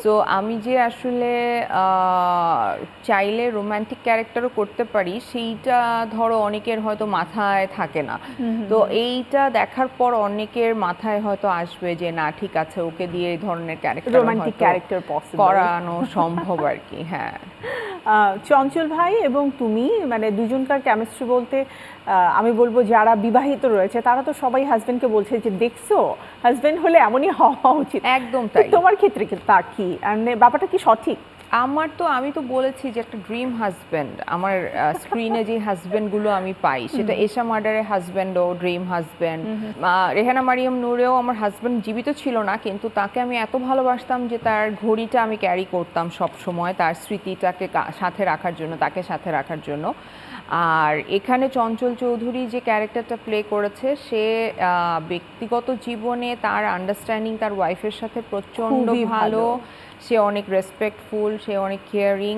So আমি যে আসলে চাইলে রোমান্টিক ক্যারেক্টারও করতে পারি সেইটা ধরো অনেকের হয়তো মাথায় থাকে না। তো এইটা দেখার পর অনেকের মাথায় হয়তো আসবে যে না ঠিক আছে, ওকে দিয়ে এই ধরনের ক্যারেক্টার রোমান্টিক ক্যারেক্টার পসিবল করানো সম্ভব আর কি। হ্যাঁ, চঞ্চল ভাই এবং তুমি মানে দুজনকার কেমিস্ট্রি বলতে আমি বলবো যারা বিবাহিত রয়েছে তারা তো সবাই হাজবেন্ডকে বলছে যে দেখছো হাজবেন্ড হলে এমনই হওয়া উচিত। একদম তো তাই। তোমার ক্ষেত্রে তা কি মানে ব্যাপারটা কি সঠিক? আমি তো বলেছি যে একটা ড্রিম হাজব্যান্ড আমার স্ক্রিনে যে হাজব্যান্ডগুলো আমি পাই সেটা এশা মার্ডারের হাজব্যান্ডও ড্রিম হাজব্যান্ড। রেহানা মারিয়াম নূরেও আমার হাজব্যান্ড জীবিত ছিল না, কিন্তু তাকে আমি এত ভালোবাসতাম যে তার ঘড়িটা আমি ক্যারি করতাম সব সময়, তার স্মৃতিটাকে সাথে রাখার জন্য, তাকে সাথে রাখার জন্য। আর এখানে চঞ্চল চৌধুরী যে ক্যারেক্টারটা প্লে করেছে সে ব্যক্তিগত জীবনে তার আন্ডারস্ট্যান্ডিং তার ওয়াইফের সাথে প্রচণ্ড খুবই ভালো। ভালো। সে অনেক রেসপেক্টফুল, সে অনেক কেয়ারিং।